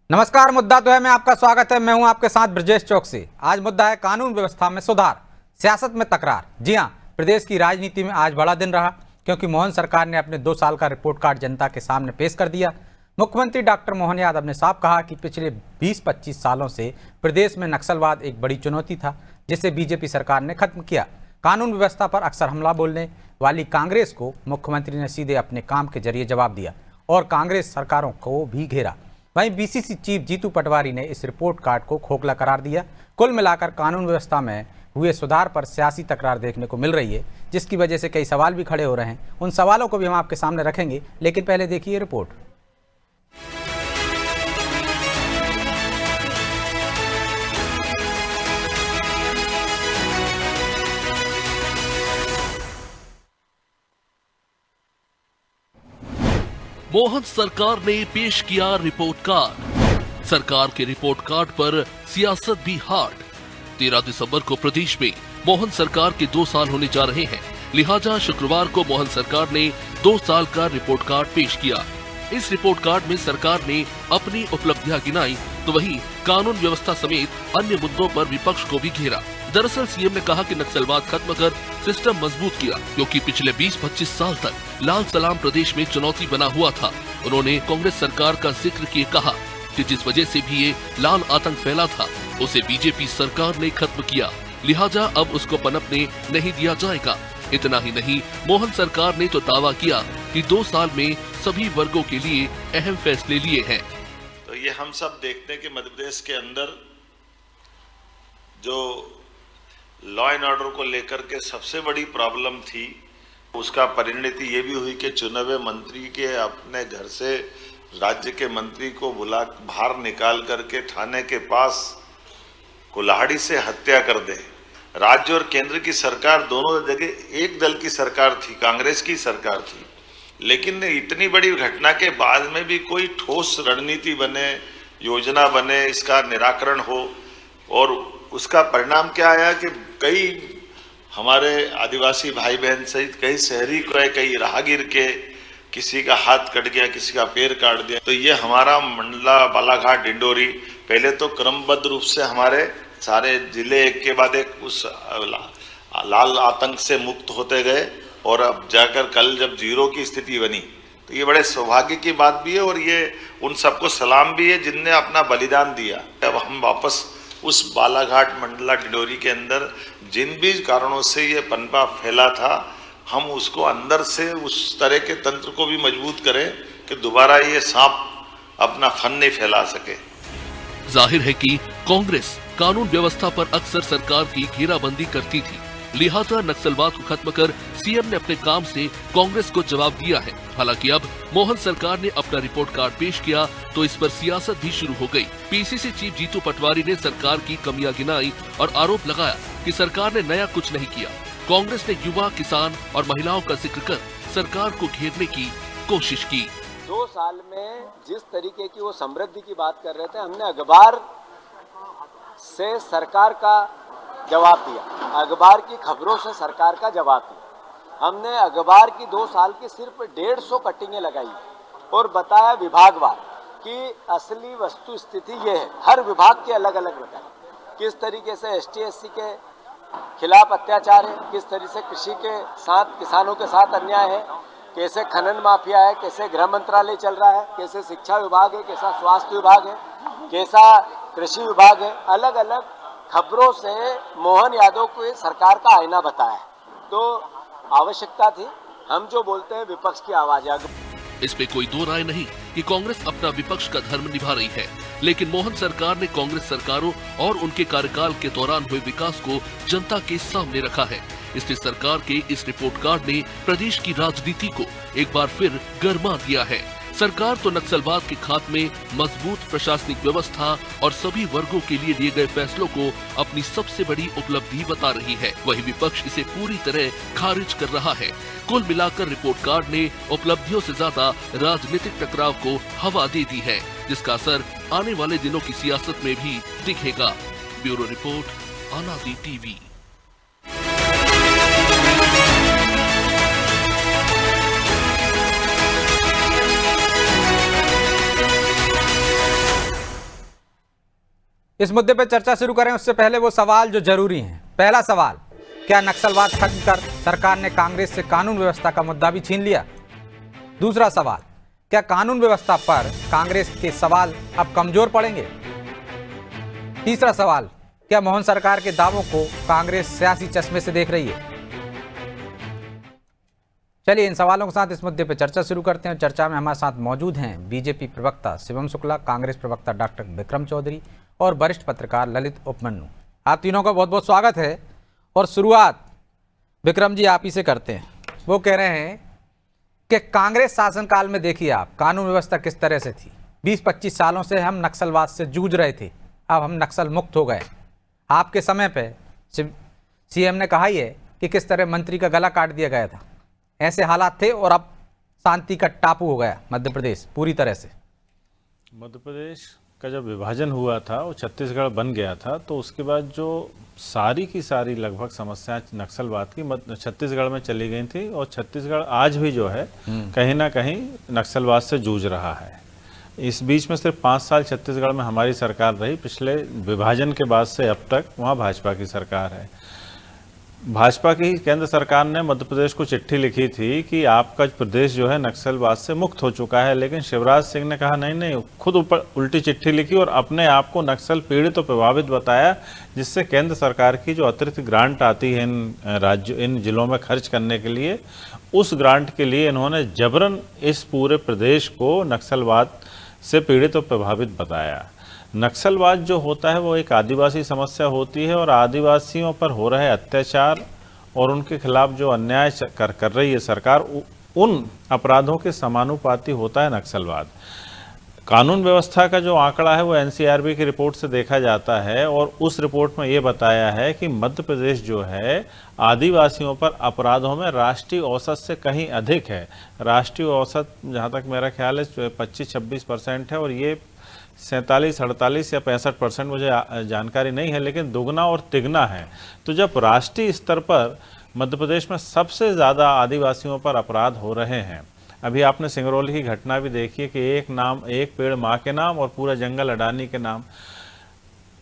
नमस्कार। मुद्दा तो है में आपका स्वागत है। मैं हूं आपके साथ ब्रजेश चौकसी। आज मुद्दा है कानून व्यवस्था में सुधार, सियासत में तकरार। जी हां, प्रदेश की राजनीति में आज बड़ा दिन रहा, क्योंकि मोहन सरकार ने अपने 2 साल का रिपोर्ट कार्ड जनता के सामने पेश कर दिया। मुख्यमंत्री डॉक्टर मोहन यादव ने साफ कहा कि पिछले 20-25 सालों से प्रदेश में नक्सलवाद एक बड़ी चुनौती था, जिसे बीजेपी सरकार ने खत्म किया। कानून व्यवस्था पर अक्सर हमला बोलने वाली कांग्रेस को मुख्यमंत्री ने सीधे अपने काम के जरिए जवाब दिया और कांग्रेस सरकारों को भी घेरा। वहीं बीसीसी चीफ जीतू पटवारी ने इस रिपोर्ट कार्ड को खोखला करार दिया। कुल मिलाकर कानून व्यवस्था में हुए सुधार पर सियासी तकरार देखने को मिल रही है, जिसकी वजह से कई सवाल भी खड़े हो रहे हैं। उन सवालों को भी हम आपके सामने रखेंगे, लेकिन पहले देखिए रिपोर्ट। मोहन सरकार ने पेश किया रिपोर्ट कार्ड। सरकार के रिपोर्ट कार्ड पर सियासत भी हार्ड। 13 दिसंबर को प्रदेश में मोहन सरकार के 2 साल होने जा रहे हैं, लिहाजा शुक्रवार को मोहन सरकार ने 2 साल का रिपोर्ट कार्ड पेश किया। इस रिपोर्ट कार्ड में सरकार ने अपनी उपलब्धियां गिनाई, तो वहीं कानून व्यवस्था समेत अन्य मुद्दों पर विपक्ष को भी घेरा। दरअसल सीएम ने कहा कि नक्सलवाद खत्म कर सिस्टम मजबूत किया, क्योंकि पिछले 20-25 साल तक लाल सलाम प्रदेश में चुनौती बना हुआ था। उन्होंने कांग्रेस सरकार का जिक्र किए कहा कि जिस वजह से भी ये लाल आतंक फैला था, उसे बीजेपी सरकार ने खत्म किया, लिहाजा अब उसको पनपने नहीं दिया जाएगा। इतना ही नहीं, मोहन सरकार ने तो दावा किया कि 2 साल में सभी वर्गों के लिए अहम फैसले लिए हैं। तो ये हम सब देखते हैं कि मध्य प्रदेश के अंदर जो लॉ एंड ऑर्डर को लेकर के सबसे बड़ी प्रॉब्लम थी, उसका परिणति ये भी हुई कि चुने हुए मंत्री के अपने घर से राज्य के मंत्री को बुला बाहर निकाल करके थाने के पास कुल्हाड़ी से हत्या कर दे। राज्य और केंद्र की सरकार दोनों जगह एक दल की सरकार थी, कांग्रेस की सरकार थी, लेकिन इतनी बड़ी घटना के बाद में भी कोई ठोस रणनीति बने, योजना बने, इसका निराकरण हो। और उसका परिणाम क्या आया कि कई हमारे आदिवासी भाई बहन सहित कई शहरी को, कई राहगीर के किसी का हाथ कट गया, किसी का पैर काट दिया। तो ये हमारा मंडला, बालाघाट, डिंडोरी पहले तो क्रमबद्ध रूप से हमारे सारे जिले एक के बाद एक उस लाल आतंक से मुक्त होते गए, और अब जाकर कल जब 0 की स्थिति बनी, तो ये बड़े सौभाग्य की बात भी है और ये उन सबको सलाम भी है जिनने अपना बलिदान दिया। अब हम वापस उस बालाघाट, मंडला, डिंडोरी के अंदर जिन भी कारणों से ये पनपा फैला था, हम उसको अंदर से उस तरह के तंत्र को भी मजबूत करें कि दोबारा ये सांप अपना फन नहीं फैला सके। जाहिर है कि कांग्रेस कानून व्यवस्था पर अक्सर सरकार की घेराबंदी करती थी, लिहाजा नक्सलवाद को खत्म कर सीएम ने अपने काम से कांग्रेस को जवाब दिया है। हालांकि अब मोहन सरकार ने अपना रिपोर्ट कार्ड पेश किया, तो इस पर सियासत भी शुरू हो गई। पीसीसी चीफ जीतू पटवारी ने सरकार की कमियां गिनाई और आरोप लगाया कि सरकार ने नया कुछ नहीं किया। कांग्रेस ने युवा, किसान और महिलाओं का जिक्र कर सरकार को घेरने की कोशिश की। 2 साल में जिस तरीके की वो समृद्धि की बात कर रहे थे, हमने अखबार से सरकार का जवाब दिया, अखबार की खबरों से सरकार का जवाब दिया। हमने अखबार की 2 साल की सिर्फ 150 कटिंगें लगाई और बताया विभागवार कि असली वस्तु स्थिति ये है। हर विभाग के अलग अलग बताया किस तरीके से ST-SC के खिलाफ अत्याचार है, किस तरह से कृषि के साथ, किसानों के साथ अन्याय है, कैसे खनन माफिया है, कैसे गृह मंत्रालय चल रहा है, कैसे शिक्षा विभाग है, कैसा स्वास्थ्य विभाग है, कैसा कृषि विभाग है। अलग अलग खबरों से मोहन यादव को सरकार का आईना बताया। तो आवश्यकता थी, हम जो बोलते हैं विपक्ष की आवाज है। इस पे कोई दो राय नहीं कि कांग्रेस अपना विपक्ष का धर्म निभा रही है, लेकिन मोहन सरकार ने कांग्रेस सरकारों और उनके कार्यकाल के दौरान हुए विकास को जनता के सामने रखा है। इसलिए सरकार के इस रिपोर्ट कार्ड ने प्रदेश की राजनीति को एक बार फिर गरमा दिया है। सरकार तो नक्सलवाद के खात्मे, मजबूत प्रशासनिक व्यवस्था और सभी वर्गों के लिए लिए गए फैसलों को अपनी सबसे बड़ी उपलब्धि बता रही है, वहीं विपक्ष इसे पूरी तरह खारिज कर रहा है। कुल मिलाकर रिपोर्ट कार्ड ने उपलब्धियों से ज्यादा राजनीतिक टकराव को हवा दे दी है, जिसका असर आने वाले दिनों की सियासत में भी दिखेगा। ब्यूरो रिपोर्ट, अनादि टीवी। इस मुद्दे पर चर्चा शुरू करें उससे पहले वो सवाल जो जरूरी हैं। पहला सवाल, क्या नक्सलवाद खत्म कर सरकार ने कांग्रेस से कानून व्यवस्था का मुद्दा भी छीन लिया? दूसरा सवाल, क्या कानून व्यवस्था पर कांग्रेस के सवाल अब कमजोर पड़ेंगे? तीसरा सवाल, क्या मोहन सरकार के दावों को कांग्रेस सियासी चश्मे से देख रही है? चलिए इन सवालों के साथ इस मुद्दे पर चर्चा शुरू करते हैं। चर्चा में हमारे साथ मौजूद हैं बीजेपी प्रवक्ता शिवम शुक्ला, कांग्रेस प्रवक्ता डॉक्टर विक्रम चौधरी और वरिष्ठ पत्रकार ललित उपमन्यु। आप तीनों का बहुत बहुत स्वागत है। और शुरुआत विक्रम जी आप ही से करते हैं। वो कह रहे हैं कि कांग्रेस शासनकाल में देखिए आप कानून व्यवस्था किस तरह से थी। 20-25 सालों से हम नक्सलवाद से जूझ रहे थे, अब हम नक्सल मुक्त हो गए। आपके समय पे सीएम ने कहा ही है कि किस तरह मंत्री का गला काट दिया गया था। ऐसे हालात थे और अब शांति का टापू हो गया मध्य प्रदेश पूरी तरह से। मध्य प्रदेश का जब विभाजन हुआ था, वो छत्तीसगढ़ बन गया था, तो उसके बाद जो सारी की सारी लगभग समस्याएं नक्सलवाद की छत्तीसगढ़ में चली गई थी। और छत्तीसगढ़ आज भी जो है कहीं ना कहीं नक्सलवाद से जूझ रहा है। इस बीच में सिर्फ 5 साल छत्तीसगढ़ में हमारी सरकार रही। पिछले विभाजन के बाद से अब तक वहाँ भाजपा की सरकार है। भाजपा की केंद्र सरकार ने मध्य प्रदेश को चिट्ठी लिखी थी कि आपका प्रदेश जो है नक्सलवाद से मुक्त हो चुका है, लेकिन शिवराज सिंह ने कहा नहीं, खुद ऊपर उल्टी चिट्ठी लिखी और अपने आप को नक्सल पीड़ित और प्रभावित बताया, जिससे केंद्र सरकार की जो अतिरिक्त ग्रांट आती है इन जिलों में खर्च करने के लिए, उस ग्रांट के लिए इन्होंने जबरन इस पूरे प्रदेश को नक्सलवाद से पीड़ित और प्रभावित बताया। नक्सलवाद जो होता है वो एक आदिवासी समस्या होती है और आदिवासियों पर हो रहे अत्याचार और उनके खिलाफ जो अन्याय कर रही है सरकार, उन अपराधों के समानुपाती होता है नक्सलवाद। कानून व्यवस्था का जो आंकड़ा है वो एनसीआरबी की रिपोर्ट से देखा जाता है और उस रिपोर्ट में ये बताया है कि मध्य प्रदेश जो है आदिवासियों पर अपराधों में राष्ट्रीय औसत से कहीं अधिक है। राष्ट्रीय औसत जहाँ तक मेरा ख्याल है 25-26% है और ये 47-48 या 65% मुझे जानकारी नहीं है, लेकिन दुगना और तिगना है। तो जब राष्ट्रीय स्तर पर मध्य प्रदेश में सबसे ज़्यादा आदिवासियों पर अपराध हो रहे हैं, अभी आपने सिंगरौली की घटना भी देखी है कि एक पेड़ माँ के नाम और पूरा जंगल अडानी के नाम।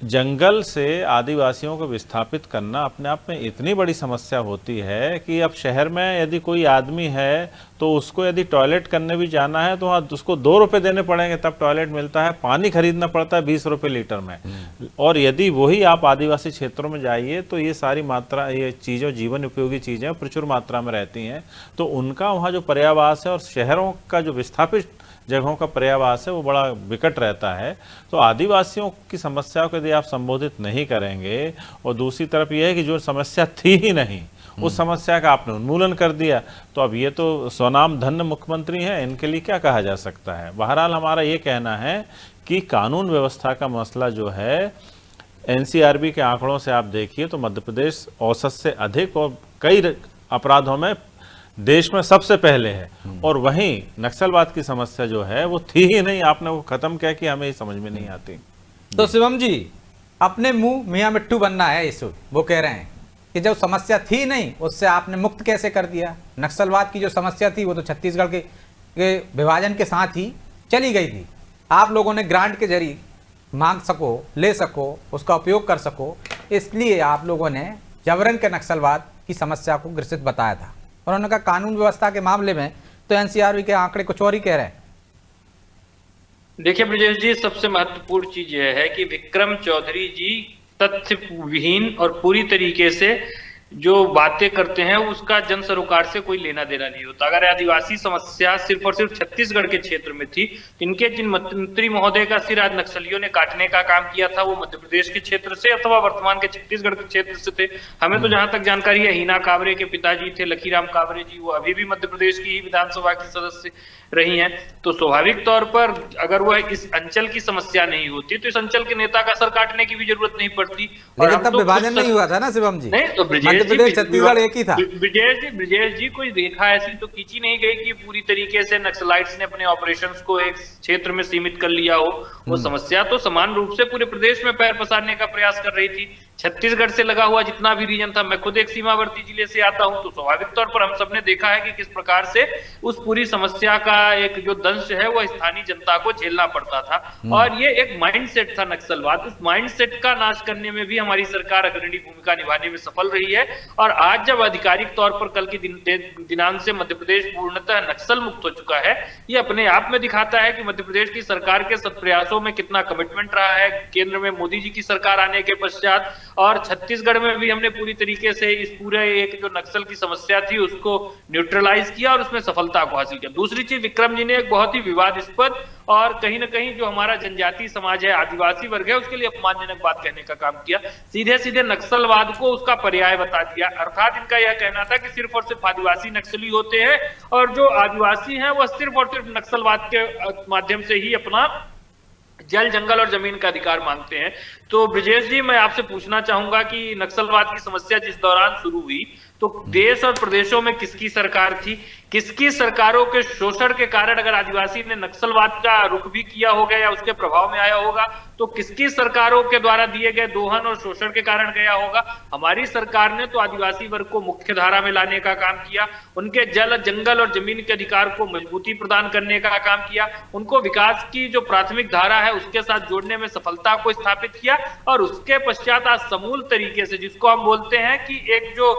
जंगल से आदिवासियों को विस्थापित करना अपने आप में इतनी बड़ी समस्या होती है कि अब शहर में यदि कोई आदमी है तो उसको यदि टॉयलेट करने भी जाना है तो वहाँ उसको 2 रुपये देने पड़ेंगे तब टॉयलेट मिलता है। पानी खरीदना पड़ता है 20 रुपये लीटर में। और यदि वही आप आदिवासी क्षेत्रों में जाइए तो ये सारी मात्रा, ये चीज़ें जीवन उपयोगी चीज़ें प्रचुर मात्रा में रहती हैं। तो उनका वहाँ जो पर्यावास है और शहरों का जो विस्थापित जगहों का पर्यावास है वो बड़ा विकट रहता है। तो आदिवासियों की समस्या को यदि आप संबोधित नहीं करेंगे और दूसरी तरफ ये है कि जो समस्या थी ही नहीं उस समस्या का आपने उन्मूलन कर दिया, तो अब ये तो स्वनाम धन्य मुख्यमंत्री हैं, इनके लिए क्या कहा जा सकता है। बहरहाल हमारा ये कहना है कि कानून व्यवस्था का मसला जो है एनसीआरबी के आंकड़ों से आप देखिए तो मध्य प्रदेश औसत से अधिक और कई अपराधों में देश में सबसे पहले है। और वहीं नक्सलवाद की समस्या जो है वो थी ही नहीं, आपने वो खत्म क्या कि हमें समझ में नहीं आती। तो शिवम जी, अपने मुंह मियाँ मिट्टू बनना है इस वक्त। वो कह रहे हैं कि जब समस्या थी नहीं उससे आपने मुक्त कैसे कर दिया। नक्सलवाद की जो समस्या थी वो तो छत्तीसगढ़ के विभाजन के साथ ही चली गई थी। आप लोगों ने ग्रांट के जरिए मांग सको, ले सको, उसका उपयोग कर सको, इसलिए आप लोगों ने जबरन के नक्सलवाद की समस्या को ग्रसित बताया था। और उन्होंने कहा कानून व्यवस्था के मामले में तो एनसीआरबी के आंकड़े कुछ और ही कह रहे हैं। देखिए ब्रजेश जी, सबसे महत्वपूर्ण चीज यह है कि विक्रम चौधरी जी तथ्य विहीन और पूरी तरीके से जो बातें करते हैं उसका जन सरोकार से कोई लेना देना नहीं होता। अगर आदिवासी समस्या सिर्फ और सिर्फ छत्तीसगढ़ के क्षेत्र में थी, इनके जिन मंत्री महोदय का सिर आज नक्सलियों ने काटने का काम किया था वो मध्य प्रदेश के क्षेत्र से अथवा वर्तमान के छत्तीसगढ़ के क्षेत्र से थे। हमें तो जहां तक जानकारी है हीना कांवरे के पिताजी थे लखीराम कांवरे जी, वो अभी भी मध्य प्रदेश की ही विधानसभा की सदस्य रही हैं। तो स्वाभाविक तौर पर अगर वह इस अंचल की समस्या नहीं होती तो इस अंचल के नेता का सर काटने की भी जरूरत नहीं पड़ती। लेकिन तब विभाजन नहीं हुआ था ना शिवम जी। नहीं तो मध्य प्रदेश छत्तीसगढ़ एक ही था। ब्रजेश जी कोई रेखा ऐसी तो खींची नहीं गई कि पूरी तरीके से नक्सलाइट्स ने अपने ऑपरेशंस को एक क्षेत्र में सीमित कर लिया हो। वो समस्या तो समान रूप से पूरे प्रदेश में पैर पसारने का प्रयास कर रही थी। छत्तीसगढ़ से लगा हुआ जितना भी रीजन था, मैं खुद एक सीमावर्ती जिले से आता हूं, तो स्वाभाविक तौर पर हम सबने देखा है कि किस प्रकार से उस पूरी समस्या का एक जो दंश है वो स्थानीय जनता को झेलना पड़ता था। और ये एक माइंडसेट था नक्सलवाद। उस माइंडसेट का नाश करने में भी हमारी सरकार अग्रणी भूमिका निभाने में सफल रही है। और आज जब आधिकारिक तौर पर कल की दिनांक से मध्य प्रदेश पूर्णतः नक्सल मुक्त हो चुका है, ये अपने आप में दिखाता है कि मध्य प्रदेश की सरकार के सत्प्रयासों में कितना कमिटमेंट रहा है। केंद्र में मोदी जी की सरकार आने के पश्चात और छत्तीसगढ़ में भी हमने पूरी तरीके से इस पूरे एक जो नक्सल की समस्या थी उसको न्यूट्रलाइज किया और उसमें सफलता को हासिल किया। दूसरी चीज, विक्रम जी ने एक बहुत ही विवादास्पद और कहीं ना कहीं जो हमारा जनजातीय समाज है, आदिवासी वर्ग है, उसके लिए अपमानजनक बात कहने का काम किया। सीधे सीधे नक्सलवाद को उसका पर्याय बता दिया। अर्थात इनका यह कहना था कि सिर्फ और सिर्फ आदिवासी नक्सली होते हैं और जो आदिवासी हैं वह सिर्फ और सिर्फ नक्सलवाद के माध्यम से ही अपना जल, जंगल और जमीन का अधिकार मांगते हैं। तो ब्रिजेश जी, मैं आपसे पूछना चाहूंगा कि नक्सलवाद की समस्या जिस दौरान शुरू हुई तो देश और प्रदेशों में किसकी सरकार थी? किसकी सरकारों के शोषण के कारण अगर आदिवासी ने नक्सलवाद का रुख भी किया होगा या उसके प्रभाव में आया होगा, तो किसकी सरकारों के द्वारा दिए गए दोहन और शोषण के कारण गया होगा? हमारी सरकार ने तो आदिवासी वर्ग को मुख्य धारा में लाने का काम किया, उनके जल, जंगल और जमीन के अधिकार को मजबूती प्रदान करने का काम किया, उनको विकास की जो प्राथमिक धारा है उसके साथ जोड़ने में सफलता को स्थापित किया। और उसके पश्चात आज समूल तरीके से, जिसको हम बोलते हैं कि एक जो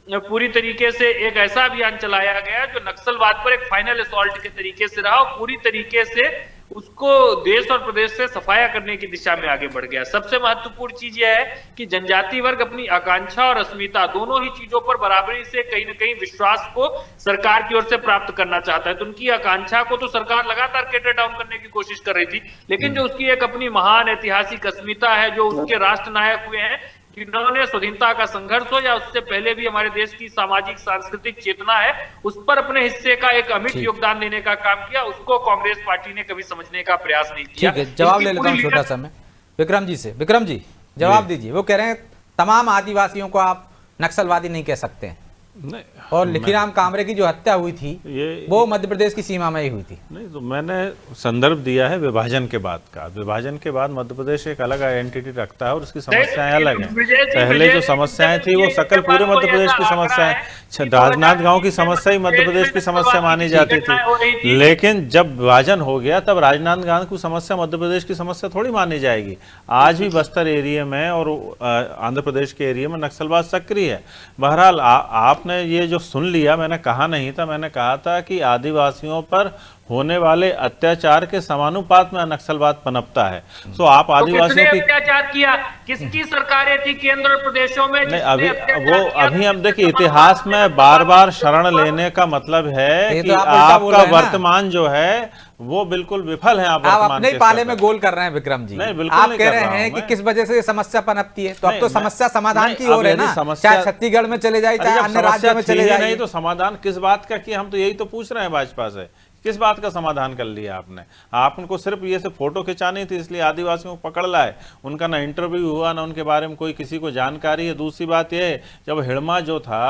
पूरी तरीके से एक ऐसा अभियान चलाया गया जो नक्सलवाद पर एक फाइनल असॉल्ट के तरीके से रहा और पूरी तरीके से उसको देश और प्रदेश से सफाया करने की दिशा में आगे बढ़ गया। सबसे महत्वपूर्ण चीज यह है कि जनजातीय वर्ग अपनी आकांक्षा और अस्मिता दोनों ही चीजों पर बराबरी से कहीं ना कहीं विश्वास को सरकार की ओर से प्राप्त करना चाहता है। तो उनकी आकांक्षा को तो सरकार लगातार कैटर डाउन करने की कोशिश कर रही थी, लेकिन जो उसकी एक अपनी महान ऐतिहासिक अस्मिता है, जो उसके राष्ट्र नायक हुए हैं जिन्होंने स्वाधीनता का संघर्ष हो या उससे पहले भी हमारे देश की सामाजिक सांस्कृतिक चेतना है, उस पर अपने हिस्से का एक अमिट योगदान देने का काम किया, उसको कांग्रेस पार्टी ने कभी समझने का प्रयास नहीं किया। ठीक है, जवाब ले लेता हूं छोटा सा मैं विक्रम जी से। विक्रम जी जवाब दीजिए। वो कह रहे हैं तमाम आदिवासियों को आप नक्सलवादी नहीं कह सकते हैं, नहीं, और लिखीराम कामरे की जो हत्या हुई थी वो मध्य प्रदेश की सीमा में ही हुई थी। नहीं, तो मैंने संदर्भ दिया है विभाजन के बाद का। विभाजन के बाद मध्य प्रदेश एक अलग आइडेंटिटी रखता है और उसकी समस्याएं अलग हैं। पहले जो समस्याएं थी वो सकल पूरे मध्य प्रदेश की समस्याएं, राजनांदगांव की समस्या ही मध्य प्रदेश की समस्या मानी जाती थी, लेकिन जब विभाजन हो गया तब राजनांदगांव की समस्या मध्य प्रदेश की समस्या थोड़ी मानी जाएगी। आज भी बस्तर एरिया में और आंध्र प्रदेश के एरिया में नक्सलवाद सक्रिय है। बहरहाल आपने ये जो सुन लिया, मैंने कहा नहीं था, मैंने कहा था कि आदिवासियों पर होने वाले अत्याचार के समानुपात में नक्सलवाद पनपता है। तो आप आदिवासियों की अत्याचार किया, किसकी सरकारें थी केंद्र और प्रदेशों में? नहीं, अभी हम देखिए इतिहास में बार बार शरण लेने का मतलब है कि आपका वर्तमान जो है वो बिल्कुल विफल है। आप अपने पाले में गोल कर रहे हैं विक्रम जी। नहीं, बिल्कुल आप नहीं कह रहे हैं कि किस वजह से ये समस्या पनपती है, तो अब तो समस्या समाधान की ओर है ना, चाहे छत्तीसगढ़ में चले जाए चाहे अन्य राज्यों में चले जाए। नहीं तो समाधान किस बात का कि हम तो यही तो पूछ रहे हैं भाजपा से, किस बात का समाधान कर लिया आपने? आप उनको सिर्फ ये से फोटो खिंचानी थी इसलिए आदिवासियों को पकड़ लाए, उनका ना इंटरव्यू हुआ ना उनके बारे में कोई किसी को जानकारी है। दूसरी बात ये, जब हिड़मा जो था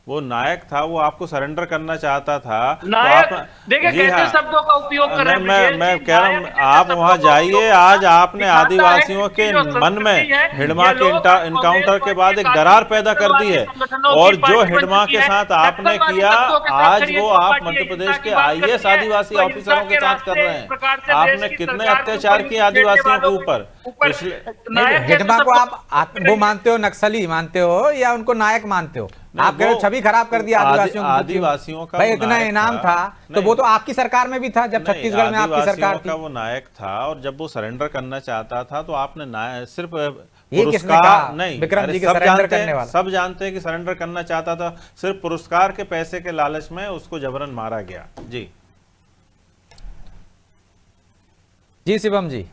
वो नायक था, वो आपको सरेंडर करना चाहता था, नायक, तो देखिए कैसे शब्दों का उपयोग कर रहे हैं। मैं कह रहा हूँ आप वहां जाइए। आज आपने आदिवासियों के मन में हिड़मा के इनकाउंटर के बाद एक दरार पैदा कर दी है, और जो हिड़मा के साथ आपने किया आज वो आप मध्य प्रदेश के IAS आदिवासी ऑफिसरों के साथ कर रहे हैं। आपने कितने अत्याचार किए आदिवासियों के ऊपर। हिड़मा को आप वो मानते हो, नक्सली मानते हो या उनको नायक मानते हो? आप कह रहे हो छवि खराब कर दिया आदिवासियों का। भाई इतना इनाम था तो वो तो आपकी सरकार में भी था, जब छत्तीसगढ़ में आपकी सरकार थी। वो नायक था और जब वो सरेंडर करना चाहता था तो आपने सिर्फ ये किसने कहा? नहीं, विक्रम जी के सरेंडर करने वाला सब जानते हैं कि सरेंडर करना चाहता था, सिर्फ पुरस्कार के पैसे के लालच में उसको जबरन मारा गया। जी शिवम जी,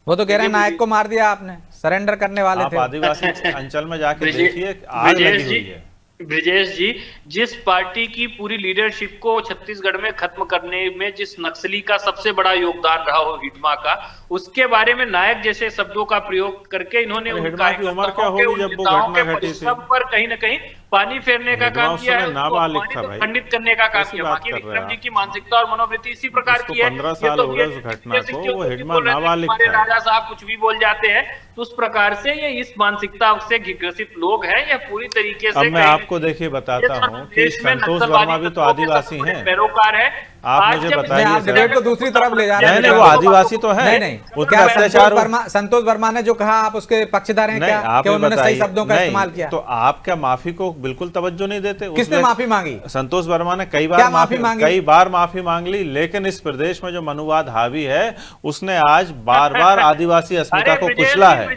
वो तो कह रहे हैं नायक को मार दिया आपने, सरेंडर करने वाले थे। आप आदिवासी अंचल में जाके देखिए, आग लगी हुई है। ब्रिजेश जी, जिस पार्टी की पूरी लीडरशिप को छत्तीसगढ़ में खत्म करने में जिस नक्सली का सबसे बड़ा योगदान रहा हो हिड़मा का, उसके बारे में नायक जैसे शब्दों का प्रयोग करके इन्होंने हिड़मा की उम्र क्या होगी जब वो घटना घटी थी? पर कहीं ना कहीं पानी फेरने का विधवा काम उस किया है, समय उसको नाबालिग अपमानित था और भाई। खंडित करने का काम कैसी किया। बात बाकी कर रहे हैं विक्रम जी आप? की मानसिकता और मनोवृत्ति इसी प्रकार उसको की है। 15 ये साल तो हो गए ये उस घटना जैसे को, जो वो भी हिडमा बोल रहे थे कि नाबालिग हमारे था। राजा साहब कुछ भी बोल जाते हैं, तो उस प्रकार से ये इस मानसिकता से ग्रसित लोग हैं। यह पूरी तरीके से अब मैं आपको देखिए बताता हूँ कि देश में संतोष नक्सलवादी वर्मा भी तो तत्वों के आदिवासी सबसे बड़े हैं। पैरोकार है। आप आज मुझे जब बताइए नहीं, आप जरा। डिबेट को दूसरी तरफ ले जा रहे हैं। नहीं, वो आदिवासी तो है। नहीं उतना क्या अत्याचार संतोष वर्मा ने जो कहा आप उसके पक्षधर हैं नहीं, क्या? आप क्या ये उन्होंने सही बताइए। शब्दों का नहीं, इस्तेमाल किया? तो आप क्या माफी को बिल्कुल तवज्जो नहीं देते? किसने माफी मांगी? संतोष वर्मा ने कई क्या बार माफी मांगी? कई बार माफी मांग ली, लेकिन इस प्रदेश में जो मनुवाद हावी है उसने आज बार बार आदिवासी अस्मिता को कुचला है।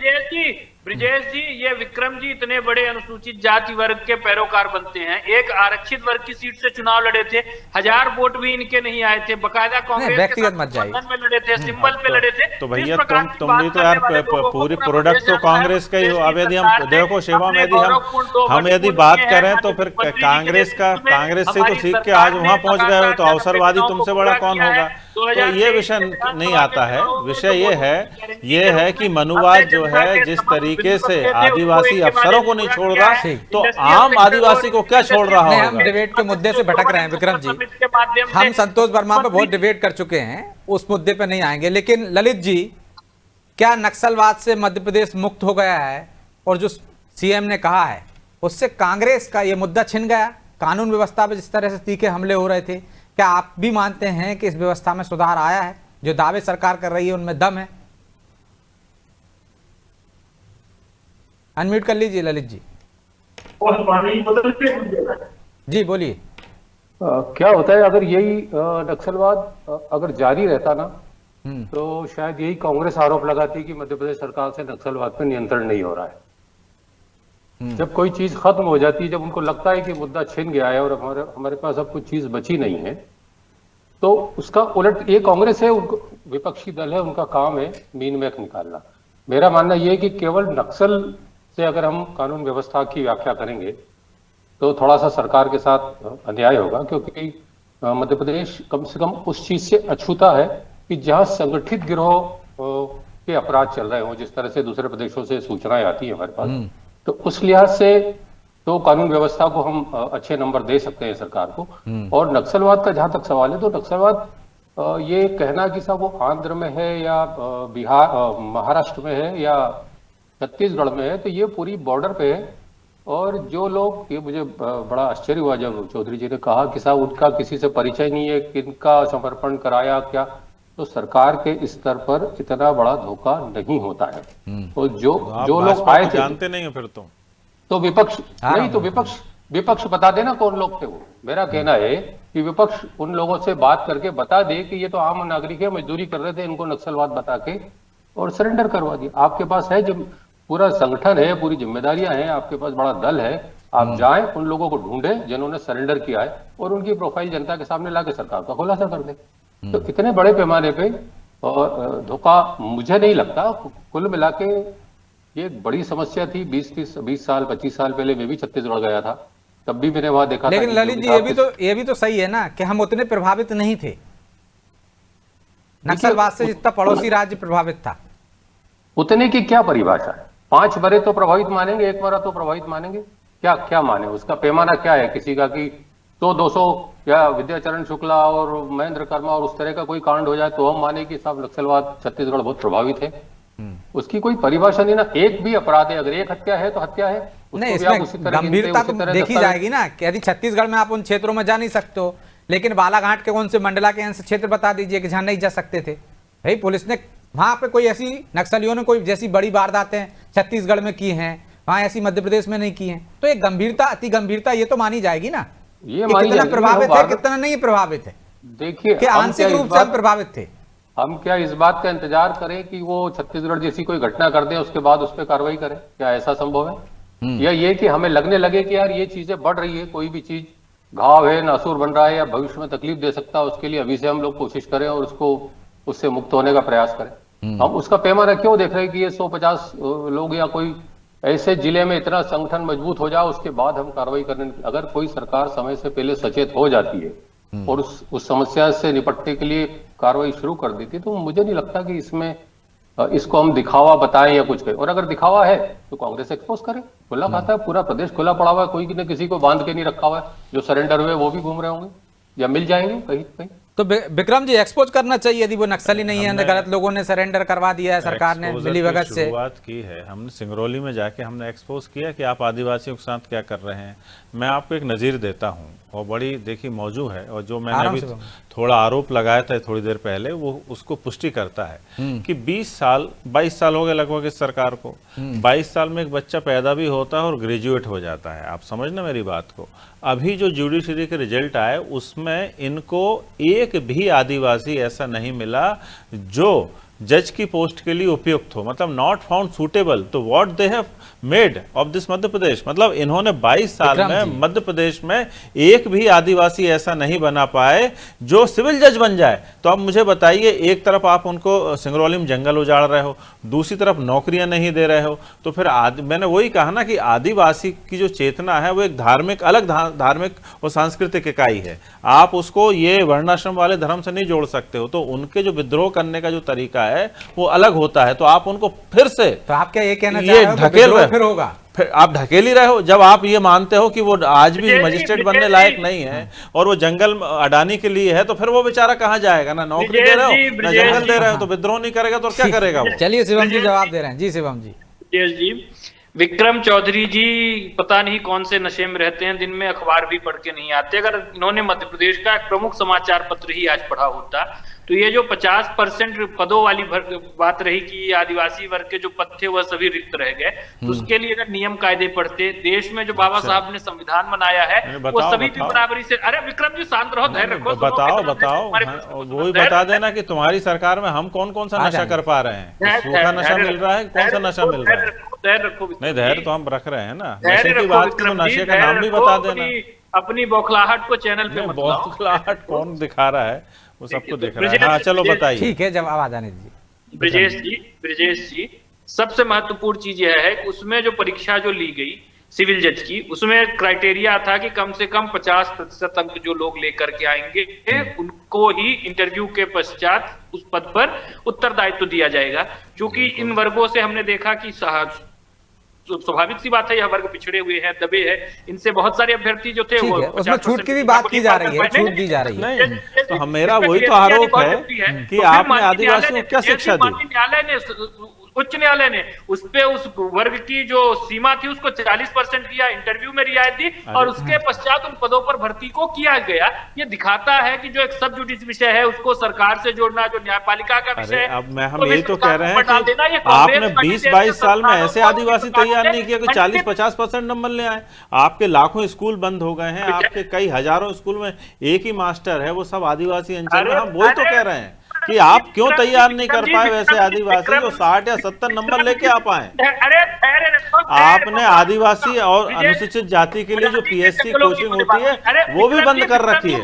ब्रिजेश जी, ये विक्रम जी इतने बड़े अनुसूचित जाति वर्ग के पैरोकार बनते हैं। एक आरक्षित वर्ग की सीट से चुनाव लड़े थे, 1000 वोट भी इनके नहीं आए थे। बकायदा कांग्रेस व्यक्तिगत मत जाइए में लड़े थे, सिंबल पे लड़े थे। तो भैया तुम भी तो यार पूरी प्रोडक्ट तो कांग्रेस का ही हो। अब यदि हम देखो शिवम, यदि बात करें तो फिर कांग्रेस से तो सीख के आज वहां पहुंच गए हो, तो अवसरवादी तुमसे बड़ा कौन होगा? तो ये विषय नहीं आता है। विषय ये है कि मनुवाद जो है जिस तरीके से आदिवासी अफसरों को नहीं छोड़ रहा, तो आम आदिवासी को क्या छोड़ रहा नहीं, हम होगा? डिबेट के मुद्दे से भटक रहे हैं विक्रम जी। हम संतोष वर्मा पे बहुत डिबेट कर चुके हैं, उस मुद्दे पे नहीं आएंगे। लेकिन ललित जी, क्या नक्सलवाद से मध्य प्रदेश मुक्त हो गया है? और जो सीएम ने कहा है उससे कांग्रेस का ये मुद्दा छिन गया? कानून व्यवस्था पे जिस तरह से तीखे हमले हो रहे थे, क्या आप भी मानते हैं कि इस व्यवस्था में सुधार आया है? जो दावे सरकार कर रही है उनमें दम है? अनम्यूट कर लीजिए ललित जी। जी बोलिए। क्या होता है अगर यही नक्सलवाद अगर जारी रहता ना, तो शायद यही कांग्रेस आरोप लगाती कि मध्य प्रदेश सरकार से नक्सलवाद पर नियंत्रण नहीं हो रहा है। जब कोई चीज खत्म हो जाती है, जब उनको लगता है कि मुद्दा छिन गया है और हमारे पास अब कुछ चीज बची नहीं है, तो उसका उलट ये कांग्रेस है, विपक्षी दल है, उनका काम है मीन मैक निकालना। मेरा मानना यह है कि केवल नक्सल से अगर हम कानून व्यवस्था की व्याख्या करेंगे तो थोड़ा सा सरकार के साथ अन्याय होगा, क्योंकि मध्य प्रदेश कम से कम उस चीज से अछूता है कि जहां संगठित गिरोह के अपराध चल रहे हों, जिस तरह से दूसरे प्रदेशों से सूचनाएं आती है हमारे पास, तो उस लिहाज से तो कानून व्यवस्था को हम अच्छे नंबर दे सकते हैं सरकार को। और नक्सलवाद का जहां तक सवाल है, तो नक्सलवाद ये कहना कि साहब वो आंध्र में है या बिहार महाराष्ट्र में है या छत्तीसगढ़ में है, तो ये पूरी बॉर्डर पे है। और जो लोग, ये मुझे बड़ा आश्चर्य हुआ जब चौधरी जी ने कहा कि साहब उनका किसी से परिचय नहीं है, किनका समर्पण कराया क्या, तो सरकार के स्तर पर इतना बड़ा धोखा नहीं होता है। तो जो लोग आए थे, जानते नहीं हो फिर तो विपक्ष नहीं, तो विपक्ष बता देना कौन लोग थे वो। मेरा कहना है कि विपक्ष उन लोगों से बात करके बता दे कि ये तो आम नागरिक है, मजदूरी कर रहे थे, इनको नक्सलवाद बता के और सरेंडर करवा दिया। आपके पास है जब पूरा संगठन है, पूरी जिम्मेदारियां हैं, आपके पास बड़ा दल है, आप जाएं उन लोगों को ढूंढें जिन्होंने सरेंडर किया है और उनकी प्रोफाइल जनता के सामने लाके सरकार का खुलासा कर दे। तो इतने बड़े पैमाने पे और धोखा मुझे नहीं लगता। कुल मिला के ये एक बड़ी समस्या थी। 20 साल 25 साल पहले मैं भी छत्तीसगढ़ गया था, तब भी मैंने वहां देखा। लेकिन ललित जी, ये भी तो सही है ना कि हम उतने प्रभावित नहीं थे नक्सलवाद से जितना पड़ोसी राज्य प्रभावित था। उतने की क्या परिभाषा है? 5 बरे तो प्रभावित मानेंगे, 1 बरा तो प्रभावित मानेंगे? क्या माने? उसका पैमाना क्या है किसी का कि 200 या विद्याचरण शुक्ला और महेंद्र कर्मा और उस तरह का कोई कांड हो जाए तो हम माने कि साहब नक्सलवाद छत्तीसगढ़ बहुत प्रभावित है? उसकी कोई परिभाषा नहीं ना। एक भी अपराध है, अगर एक हत्या है तो हत्या है, नहीं, इसमें गंभीरता तो देखी जाएगी ना। यदि छत्तीसगढ़ में आप उन क्षेत्रों में जा नहीं सकते हो, लेकिन बालाघाट के कौन से मंडला के अंश क्षेत्र बता दीजिए कि जहां नहीं जा सकते थे। भाई पुलिस ने वहां पे कोई ऐसी, नक्सलियों ने कोई जैसी बड़ी वारदातें छत्तीसगढ़ में की हैं, वहां ऐसी मध्य प्रदेश में नहीं की हैं। तो एक गंभीरता, अति गंभीरता ये तो मानी जाएगी ना। ये कितना प्रभावित है, कितना नहीं प्रभावित है। देखिए, आंशिक रूप से हम प्रभावित थे। हम क्या इस बात का इंतजार करें कि वो छत्तीसगढ़ जैसी कोई घटना कर दे, उसके बाद उस पर कार्रवाई करें? क्या ऐसा संभव है? या ये कि हमें लगने लगे कि यार ये चीजें बढ़ रही है, कोई भी चीज घाव है, नासूर बन रहा है या भविष्य में तकलीफ दे सकता है, उसके लिए अभी से हम लोग कोशिश करें और उसको उससे मुक्त होने का प्रयास करें। हम उसका पैमाना क्यों देख रहे हैं कि ये 150 लोग या कोई ऐसे जिले में इतना संगठन मजबूत हो जाए उसके बाद हम कार्रवाई करने? अगर कोई सरकार समय से पहले सचेत हो जाती है और उस समस्या से निपटने के लिए कार्रवाई शुरू कर देती, तो मुझे नहीं लगता कि इसमें इसको हम दिखावा बताएं या कुछ कहें। और अगर दिखावा है तो कांग्रेस एक्सपोज करे, खुला खाता है, पूरा प्रदेश खुला पड़ा हुआ है, कोई न किसी को बांध के नहीं रखा हुआ है। जो सरेंडर हुए वो भी घूम रहे होंगे या मिल जाएंगे कहीं कहीं। तो विक्रम जी एक्सपोज करना चाहिए यदि वो नक्सली नहीं है, गलत लोगों ने सरेंडर करवा दिया है सरकार ने मिलीभगत से। शुरुआत की है हमने सिंगरौली में जाके हमने एक्सपोज किया कि आप आदिवासियों के साथ क्या कर रहे हैं। मैं आपको एक नज़ीर देता हूं और बड़ी देखी मौजू है, और जो मैंने अभी थोड़ा आरोप लगाया था थोड़ी देर पहले वो उसको पुष्टि करता है कि 22 साल हो गए लगभग इस सरकार को। 22 साल में एक बच्चा पैदा भी होता है और ग्रेजुएट हो जाता है। आप समझना मेरी बात को। अभी जो जुडिशरी के रिजल्ट आए उसमें इनको एक भी आदिवासी ऐसा नहीं मिला जो जज की पोस्ट के लिए उपयुक्त हो, मतलब नॉट फाउंड सुटेबल। तो what they have made of this Madhya Pradesh, मतलब इन्होंने 22 साल में मध्य प्रदेश में एक भी आदिवासी ऐसा नहीं बना पाए जो सिविल जज बन जाए। तो अब मुझे बताइए, एक तरफ आप उनको सिंगरौली में जंगल उजाड़ रहे हो, दूसरी तरफ नौकरियां नहीं दे रहे हो, तो फिर मैंने वही कहा ना कि आदिवासी की जो चेतना है वो एक धार्मिक अलग धार्मिक और सांस्कृतिक इकाई है। आप उसको ये वर्णाश्रम वाले धर्म से नहीं जोड़ सकते हो। तो उनके जो विद्रोह करने का जो तरीका है वो अलग होता है। तो आप उनको फिर से, तो आप क्या ये कहना चाह रहे हो ढकेल रहे फिर होगा, फिर आप ढकेल ही रहे हो। जब आप ये मानते हो कि वो आज भी मजिस्ट्रेट बनने लायक नहीं है और वो जंगल अडानी के लिए है, तो फिर वो बेचारा कहाँ जाएगा? ना नौकरी दे रहे हो ना जंगल दे रहे हो, तो विद्रोह नहीं करेगा तो क्या करेगा वो? चलिए शिवम जी जवाब दे रहे हैं। जी शिवम जी। विक्रम चौधरी जी पता नहीं कौन से नशे में रहते हैं, दिन में अखबार भी पढ़ के नहीं आते। अगर इन्होंने मध्य प्रदेश का एक प्रमुख समाचार पत्र ही आज पढ़ा होता तो ये जो 50% पदों वाली बात रही कि आदिवासी वर्ग के जो पद थे वह सभी रिक्त रह गए, तो उसके लिए अगर नियम कायदे पढ़ते, देश में जो बाबा साहब ने संविधान बनाया है वो सभी की बराबरी से। अरे विक्रम जी शांत रहो, धैर्य रखो। बताओ वो ही बता देना कि तुम्हारी सरकार में हम कौन कौन सा नशा कर पा रहे हैं, सूखा नशा मिल रहा है, कौन सा नशा मिल रहा है? धैर्य रखो। नहीं, धैर्य तो हम रख रहे हैं ना। नशे की बात की तो नशे का नाम भी बता देना। अपनी बौखलाहट को चैनल पे मत लाओ। बौखलाहट कौन दिखा रहा है वो सबको देख रहा है। हाँ चलो बताइए। ठीक है, जब आवाज आने दीजिए। ब्रजेश जी सबसे महत्वपूर्ण चीज यह है कि उसमें जो परीक्षा जो ली गई सिविल जज की, उसमें क्राइटेरिया था कि कम से कम 50% अंक जो लोग लेकर के आएंगे उनको ही इंटरव्यू के पश्चात उस पद पर उत्तरदायित्व दिया जाएगा। क्योंकि इन वर्गों से हमने देखा कि स्वाभाविक सी बात है यह वर्ग पिछड़े हुए हैं, दबे हैं। इनसे बहुत सारे अभ्यर्थी जो थे वो उसमें छूट की भी बात की जा रही है, छूट दी जा रही है। नहीं तो मेरा वही तो आरोप है कि आपने आदिवासियों को क्या शिक्षा दी? न्यायालय ने, उच्च न्यायालय ने उस पे उस वर्ग की जो सीमा थी उसको 40% किया, इंटरव्यू में रियायत दी और उसके पश्चात उन पदों पर भर्ती को किया गया। ये दिखाता है कि जो एक सब जुडिस विषय है उसको सरकार से जोड़ना, जो न्यायपालिका का विषय है। अब हम यही तो कह रहे हैं कि आपने 20-22 साल में ऐसे आदिवासी तैयार नहीं किया कि 40-50% नंबर ले आए। आपके लाखों स्कूल बंद हो गए हैं, आपके कई हजारों स्कूल में एक ही मास्टर है, वो सब आदिवासी अंचल में। हम वही तो कह रहे हैं कि आप क्यों तैयार नहीं कर पाए वैसे आदिवासी जो 60 या 70 नंबर लेके आ पाए। आपने आदिवासी और अनुसूचित जाति के लिए जो पीएससी कोचिंग होती है वो भी बंद कर रखी है।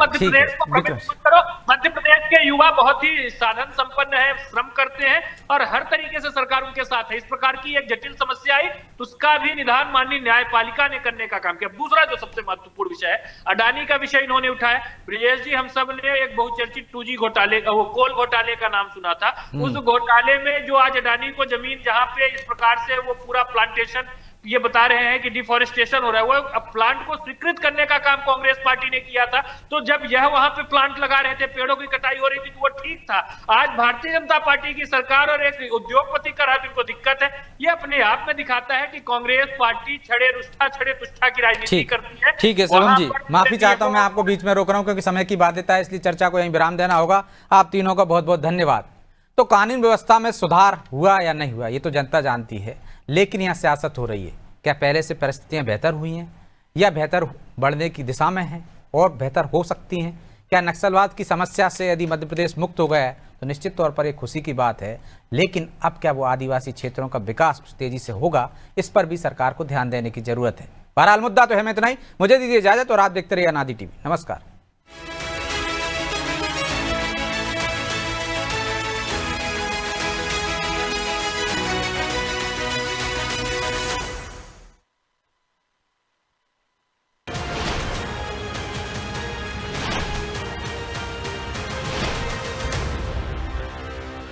मध्य प्रदेश के युवा बहुत ही साधन संपन्न है, श्रम करते हैं और हर तरीके से सरकार उनके साथ है। इस प्रकार की एक जटिल समस्या आई तो उसका भी निदान माननीय न्यायपालिका ने करने का काम किया। दूसरा जो सबसे महत्वपूर्ण विषय है, अडानी का विषय इन्होंने उठाया। ब्रिजेश जी, हम सब ने एक बहुचर्चित 2G घोटाले का, वो कोल घोटाले का नाम सुना था। उस घोटाले में जो आज अडानी को जमीन जहां पे इस प्रकार से वो पूरा प्लांटेशन ये बता रहे हैं कि डिफॉरेस्टेशन हो रहा है, वो अब प्लांट को स्वीकृत करने का काम कांग्रेस पार्टी ने किया था। तो जब यह वहां पे प्लांट लगा रहे थे, पेड़ों की कटाई हो रही थी, तो वो ठीक था। आज भारतीय जनता पार्टी की सरकार और एक उद्योगपति का राज इनको दिक्कत है। ये अपने आप में दिखाता है कि कांग्रेस पार्टी छड़े रुष्ठा छड़े तुष्ठा की राजनीति करती है। ठीक है शिवम जी, माफी चाहता हूं, मैं आपको बीच में रोक रहा हूं क्योंकि समय की बाध्यता है, इसलिए चर्चा को यहीं विराम देना होगा। आप तीनों का बहुत बहुत धन्यवाद। तो कानून व्यवस्था में सुधार हुआ या नहीं हुआ ये तो जनता जानती है, लेकिन यहाँ सियासत हो रही है। क्या पहले से परिस्थितियां बेहतर हुई हैं या बेहतर बढ़ने की दिशा में हैं और बेहतर हो सकती हैं? क्या नक्सलवाद की समस्या से यदि मध्य प्रदेश मुक्त हो गया है तो निश्चित तौर पर एक खुशी की बात है, लेकिन अब क्या वो आदिवासी क्षेत्रों का विकास उस तेजी से होगा, इस पर भी सरकार को ध्यान देने की जरूरत है। बहरहाल मुद्दा तो है में इतना ही। मुझे दीजिए इजाजत और आप देखते रहिए अनादि टीवी। नमस्कार।